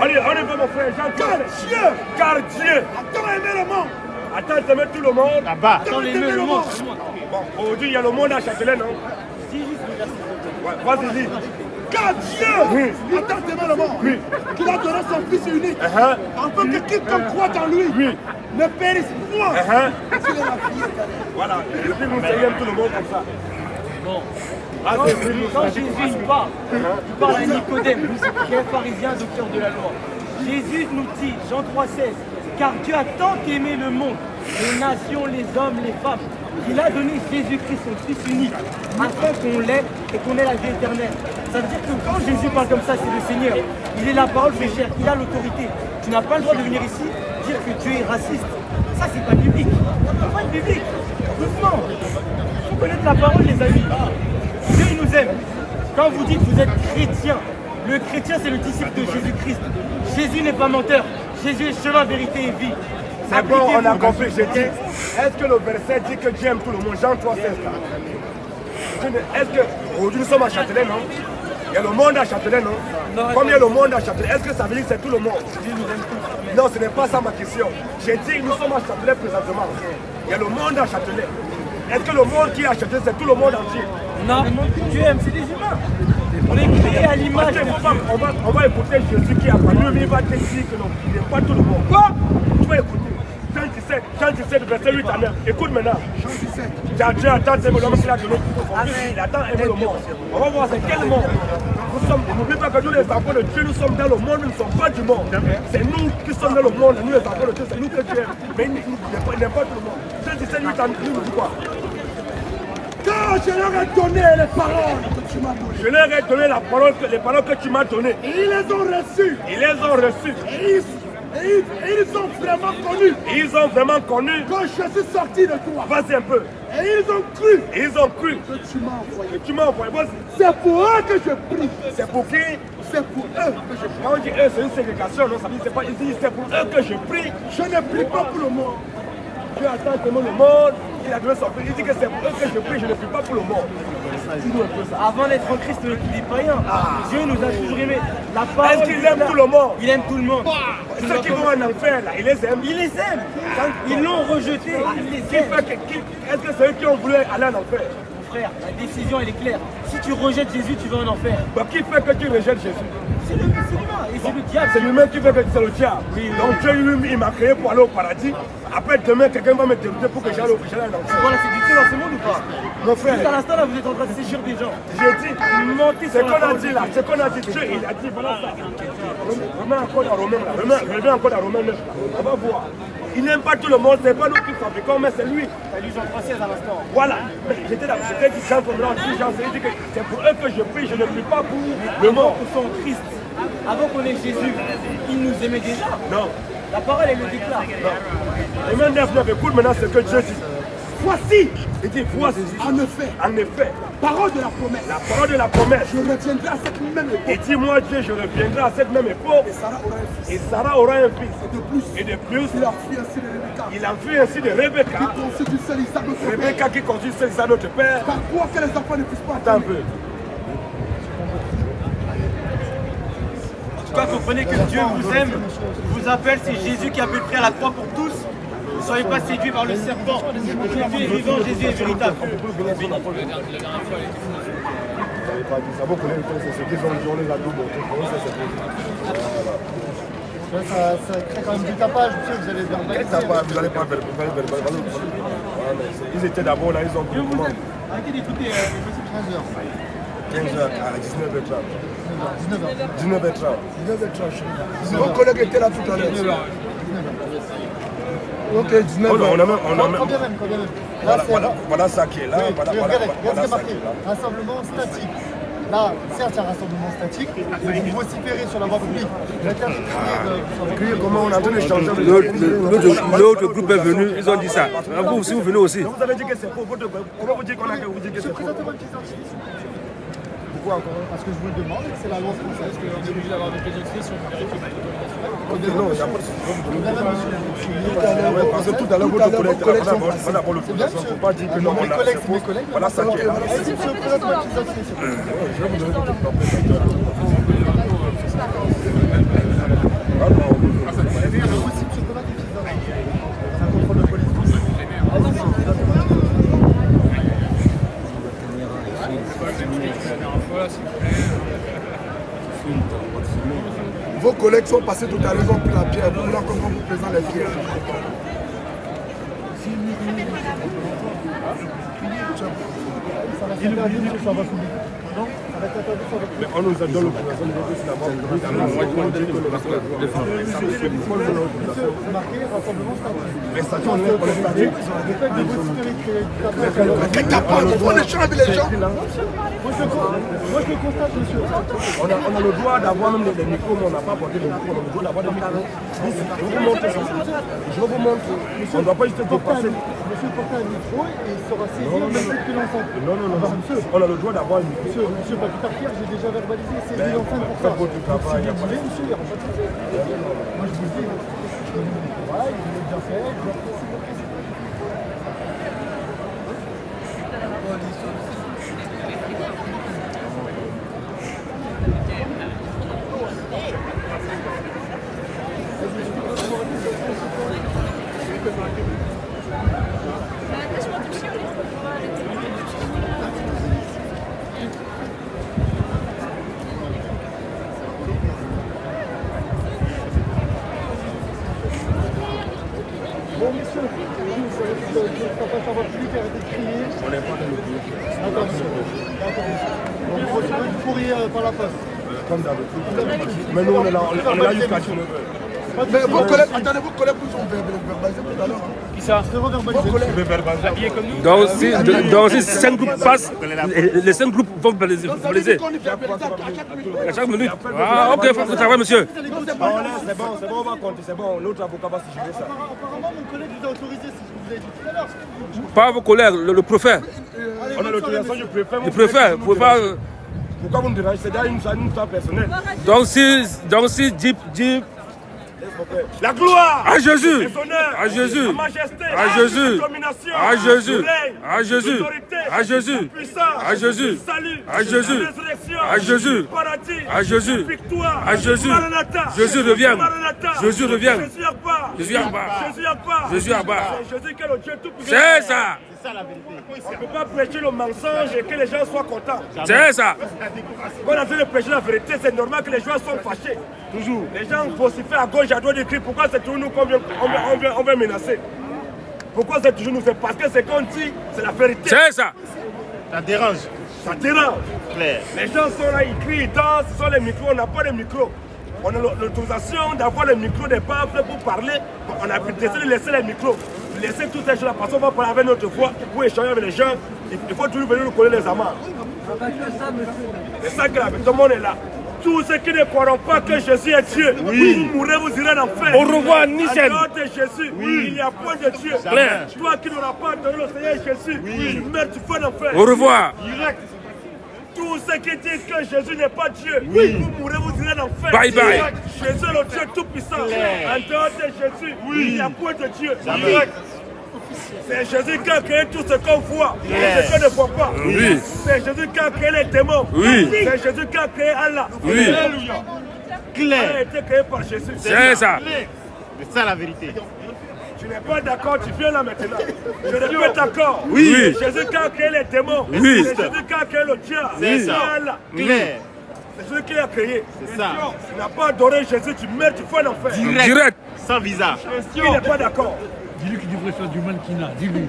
Allez, on y va mon frère, Jean 3. Car Dieu a tant aimé le monde. a tant aimé tout le monde. Là-bas. Tant aimé le monde. Bon, aujourd'hui, il y a le monde à Châtelet, non? Ouais, vas-y, dis. Car Dieu a tant aimé le monde qu'il a donné son Fils unique, afin que quiconque croit en lui ne périsse point. S'il est la vie éternelle. Voilà, et puis vous aime tout le monde comme ça. Bon. Ah, Quand c'est Jésus il parle à Nicodème, qui est pharisien, docteur de la loi. Jésus nous dit, Jean 3,16, car Dieu a tant aimé le monde, les nations, les hommes, les femmes, qu'il a donné Jésus-Christ, son Fils unique, afin qu'on l'ait et qu'on ait la vie éternelle. Ça veut dire que quand Jésus parle comme ça, c'est le Seigneur. Il est la parole fait chair, il a l'autorité. Tu n'as pas le droit de venir ici dire que Dieu est raciste. Ça, c'est pas biblique. C'est pas biblique. Doucement. Il faut connaître la parole, les amis. Dieu il nous aime. Quand vous dites que vous êtes chrétien, le chrétien c'est le disciple de Jésus-Christ. Jésus n'est pas menteur. Jésus est chemin, vérité et vie. C'est bon, on a compris. J'ai dit, est-ce que le verset dit que Dieu aime tout le monde? Jean 3, 16. Est-ce que, aujourd'hui nous sommes à Châtelet, non? Il y a le monde à Châtelet, non? Comme il y a le monde à Châtelet, est-ce que ça veut dire que c'est tout le monde? Non, ce n'est pas ça ma question. J'ai dit, nous sommes à Châtelet présentement. Il y a le monde à Châtelet. Est-ce que le monde qui est à Châtelet, c'est tout le monde entier? Non, Dieu aime, c'est des humains. On est créé à l'image de Dieu. On va écouter Jésus qui a parlé, lui il va te dire que non, il n'aime pas tout le monde. Quoi? Tu vas écouter. Jean 17, verset 8 à 9. Écoute maintenant. Jean 17. Dieu attend aimé l'homme qu'il a donné. Il attend aimé le monde. On va voir c'est quel monde. N'oublie pas que nous les enfants de Dieu, nous sommes dans le monde, nous ne sommes pas du monde. C'est nous qui sommes dans le monde, nous les enfants de Dieu, c'est nous que Dieu aime. Mais il n'aime pas tout le monde. Jean 17, 8 à 9, nous dit quoi? Car je leur ai donné les paroles que tu m'as données. Je leur ai donné les paroles que tu m'as données. Et ils les ont reçues. Ils les ont reçues. Et ils ont vraiment connu Ils ont vraiment connu. que je suis sorti de toi. Vas-y un peu. Et ils ont cru Ils ont cru que tu m'as envoyé. que tu m'as envoyé. Vas-y. C'est pour eux que je prie. C'est pour qui? C'est pour eux que je prie. Quand on dit eux, c'est une ségrégation, non? Ça veut dire c'est pas ici, c'est pour eux que je prie. Je ne prie pas pour le monde. Dieu attend tellement le monde, il a donné son fils. Il dit que c'est pour eux que je prie, je ne prie pas pour le monde. Dis-nous un peu ça. Avant d'être en Christ, on était des païens. Dieu nous a toujours aimés. La parole, Est-ce qu'il aime tout le monde? Il aime tout le monde. Ceux qui vont en enfer, là, il les aime. Il les aime. Ils l'ont rejeté. Il les Qui aime. fait que- Est-ce que c'est eux qui ont voulu aller en enfer? Mon frère, la décision elle est claire. Si tu rejettes Jésus, tu vas en enfer. Bah, qui fait que tu rejettes Jésus? C'est l'humain et c'est le diable. C'est lui-même qui fait que c'est le diable. Donc Dieu lui, il m'a créé pour aller au paradis. Après demain, quelqu'un va me dérouter pour que j'aille en enfer. Voilà, c'est du dans ce monde ou pas? Mon Juste à frère, l'instant là, vous êtes en train de séchir des gens. j'ai dit, Mentez c'est sur la qu'on a parole dit de là, Dieu. c'est qu'on a dit, Dieu, il a dit, voilà ça. Remets encore dans Romains là, reviens encore dans Romains 9. On va voir. Il n'aime pas tout le monde, c'est pas nous qui fabriquons, mais c'est lui. T'as lu Jean 3,16 à l'instant. Voilà. J'étais là, j'étais dit Jean comme là, dit que c'est pour eux que je prie, je ne prie pas pour le monde. Au son Christ, avant qu'on ait Jésus, il nous aimait déjà. Non. La parole, elle le déclare. Romains 9, écoute maintenant ce que Dieu dit. Voici, Il dit, voici, en effet, parole de la promesse. La parole de la promesse. je reviendrai à cette même époque. Et dis-moi Dieu, je reviendrai à cette même époque. Et Sarah aura un fils. Et Sarah aura un fils. Et de plus, Et de plus, il a fui ainsi de Rebecca. il en fut ainsi de Rebecca. Qui conçut du seul Isaac notre père. Rebecca qui conduit ça notre père. Par quoi que les enfants ne puissent pas Attends un attendre. peu. En tout cas, comprenez que Dieu vous aime, vous appelle, c'est Jésus qui a pu le faire à la croix pour tous. Ne soyez pas séduits par le serpent. Jésus est vivant, Jésus est véritable. Ça crée quand même du tapage, monsieur, vous allez verbaliser. Vous n'allez pas verbaliser. Ils étaient d'abord là, ils ont pris comment Arrêtez d'écouter. 15h. 15h à 19h30. 19h30. Mon collègue était là tout à l'heure. Ok, 19 On a même. Combien même. Là, Voilà ça qui est là. regardez ce qui est ça marqué. qui est là. Rassemblement statique. Là, certes, il y a un rassemblement statique, mais vous vociférez sur la voie publique. Crier comment on a en train de changer. L'autre groupe est venu, ils ont dit ça. Vous aussi, vous venez aussi. Vous avez dit que c'est faux. Comment vous dites qu'on a que vous dites que c'est faux? Présentez-moi une pièce d'identité. Pourquoi encore? Parce que je vous le demande et que c'est la loi française. On est obligé d'avoir des pièces d'identité si on veut vérifier. Non, il n'y a pas de souci. Parce que tout à l'heure, votre collègue, on a d'abord l'autorisation. Il ne faut pas dire que non, on a. C'est mes collègues. Voilà ça qui est là. Est-ce que je présente ma pièce d'identité, s'il vous plaît? Je vais vous donner votre propre. C'est un contrôle de police. Vos collègues sont passés tout à l'heure, ils ont pris la pierre. Vous là comment vous présentez les pierres. Ça va s'interdire sur la voie publique. Non, ça va être interdit sur la voie publique. Mais on nous a donné l'autorisation de dire que c'est d'abord. C'est marqué rassemblement statique. Mais station, on est statique. Le fait de vociférer que Qu'est-ce que t'as pas? Pourquoi on échange avec les gens? Moi je le constate, monsieur. On a le droit d'avoir même des micros, mais on n'a pas porté de micros. On a le droit d'avoir des micros. Je vais vous montrer ça. Je vais vous montrer. On ne doit pas juste dépasser. Monsieur porte un micro et il sera saisi en même temps que l'enceinte. Non. Monsieur, On a le droit d'avoir une micro. monsieur, pas plus tard qu'hier, j'ai déjà verbalisé, saisi l'enceinte pour ça. Faites votre travail, il n'y a pas de Monsieur, il n'y a pas de souci. Moi je vous le dis, je vous le travail, je l'ai bien fait, je l'apprécie. Bon, monsieur, ça passe en voie publique, arrêtez de crier. On n'est pas dans le groupe. D'accord, monsieur. Donc, vous recevez du courrier par la poste. Comme d'habitude. Mais nous, on est là jusqu'à 19h. Mais vos collègues, attendez, vos collègues vous ont verbalisé tout à l'heure. Qui ça? Vos collègues. Habillé comme nous? Donc si 5 groupes passent, les 5 groupes vont baliser. Ça veut dire qu'on y verbalise à chaque minute. À chaque minute. Ah, ok, faut travailler, monsieur. C'est bon, on va compter, c'est bon. L'autre avocat va se gérer ça. Apparemment, mon collègue vous a autorisé, c'est ce que vous avez dit tout à l'heure. Pas vos collègues, le préfet. On a l'autorisation du préfet. Le préfet, vous pouvez pas. Pourquoi vous me dérangez? C'est derrière une histoire personnelle. Donc si Jeep. La gloire! À Jésus! Les honneurs! À Jésus! La majesté! À Jésus! La domination! À Jésus! Le règne! À Jésus! L'autorité! À Jésus! La puissance! À Jésus! Le salut! À Jésus! La résurrection! À Jésus! Le paradis! À Jésus! La victoire! À Jésus! Maranatha! Jésus revient! Maranatha! Jésus revient! Jésus à bas! Jésus à bas! Jésus à bas! Jésus à bas! C'est Jésus qui est le Dieu tout-puissant! C'est ça! On ne peut pas prêcher le mensonge et que les gens soient contents. C'est ça! Quand on est en train de prêcher la vérité, c'est normal que les gens soient fâchés. Toujours. Les gens vocifèrent à gauche, à droite de cri. Pourquoi c'est toujours nous qu'on vient menacer? Pourquoi c'est toujours nous? C'est parce que ce qu'on dit, c'est la vérité. C'est ça! Ça dérange. Ça dérange. Claire. Les gens sont là, ils crient, ils dansent, ce sont les micros, on n'a pas de micros. On a l'autorisation d'avoir le micro des peuples pour parler. On a décidé de laisser les micros. De laisser toutes ces choses-là parce qu'on va parler avec notre voix pour échanger avec les gens. Il faut toujours venir nous coller les amas. C'est ça que la vie, tout le monde est là. Tous ceux qui ne croiront pas que Jésus est Dieu, vous mourrez, vous irez en enfer. Au revoir, Michel. En dehors de Jésus, il n'y a point de Dieu. Toi qui n'auras pas donné le Seigneur Jésus, tu meurs, tu vas en enfer. Au revoir. Tous ceux qui disent que Jésus n'est pas Dieu, vous mourrez, vous irez en enfer. Bye bye. Jésus est le Dieu tout-puissant. En dehors de Jésus, il n'y a point de Dieu. C'est Jésus qui a créé tout ce qu'on voit, tout ce qu'on ne voit pas. Oui. C'est Jésus qui a créé les démons. Oui. C'est Jésus qui a créé Allah. Oui. Alléluia. Allah a été créé par Jésus. C'est ça. C'est ça la vérité. Tu n'es pas d'accord, tu viens là maintenant. Je n'ai pas d'accord. Oui. C'est Jésus qui a créé les démons. Oui. C'est Jésus qui a créé le diable. C'est ça. Allah. Clair. C'est Jésus qui a créé. C'est ça. Tu n'as pas adoré Jésus, tu meurs, tu vas en enfer. Direct. Sans visa. Qui n'est pas d'accord? Dis-lui qu'il devrait faire du mannequinat, dis-lui.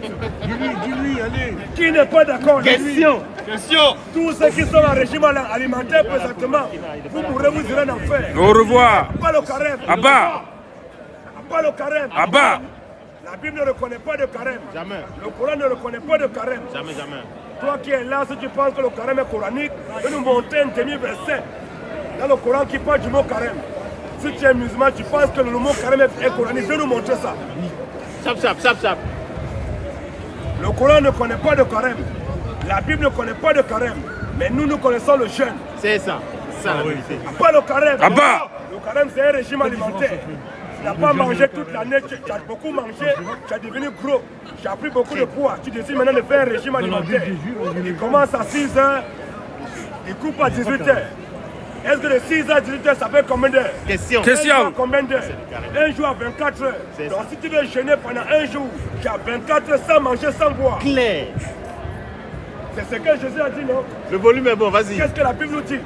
Dis-lui, allez. Qui n'est pas d'accord? Question. Tous ceux qui sont en régime alimentaire présentement, vous mourrez, vous irez en enfer. Au revoir. Pas le carême. Abba. Pas le carême. Abba. La Bible ne reconnaît pas de carême. Jamais. Le Coran ne reconnaît pas de carême. Jamais, jamais. Toi qui es là, si tu penses que le carême est coranique, vais nous monter un demi-verset dans le Coran qui parle du mot carême. Si tu es musulman, tu penses que le mot carême est coranique, vais nous montrer ça. Chap. Le Coran ne connaît pas de carême. La Bible ne connaît pas de carême. Mais nous connaissons le jeûne. C'est ça. C'est ça la vérité. Pas le carême. Abba. Le carême, c'est un régime alimentaire. Tu n'as pas mangé toute l'année, tu as beaucoup mangé, tu as devenu gros, tu as pris beaucoup de poids. Tu décides maintenant de faire un régime alimentaire. Il commence à 6 h, il coupe à 18 h. Est-ce que de 6 h à 18 h, ça fait combien d'heures? Question. Un jour à combien d'heures? Un jour à 24 heures. Donc si tu veux jeûner pendant un jour, tu as 24 heures sans manger, sans boire. Clair. C'est ce que Jésus a dit, non? Le volume est bon, vas-y. Qu'est-ce que la Bible nous dit?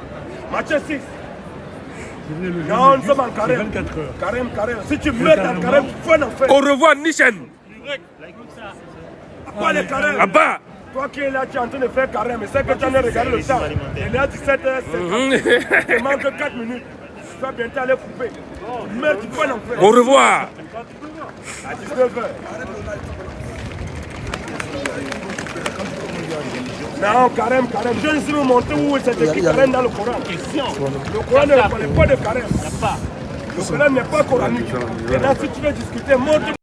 Matthieu 6. Non, nous sommes en carême. 24 heures. Carême. Si tu meurs dans le carême, tu vas en enfer. Au revoir, Nichen. Pas le carême. Abba. Toi qui es là, tu es en train de faire carême, mais c'est que tu en as regardé le temps. Il est à 17h50. Il te manque 4 minutes. Tu vas bientôt aller couper. Tu meurs, tu vas en enfer. Au revoir. À 19h. Non, carême. Je ne sais pas montrer où c'est écrit carême dans le Coran. Le Coran ne connaît pas de carême. Le Coran n'est pas coranique. Et là, si tu veux discuter, montre-moi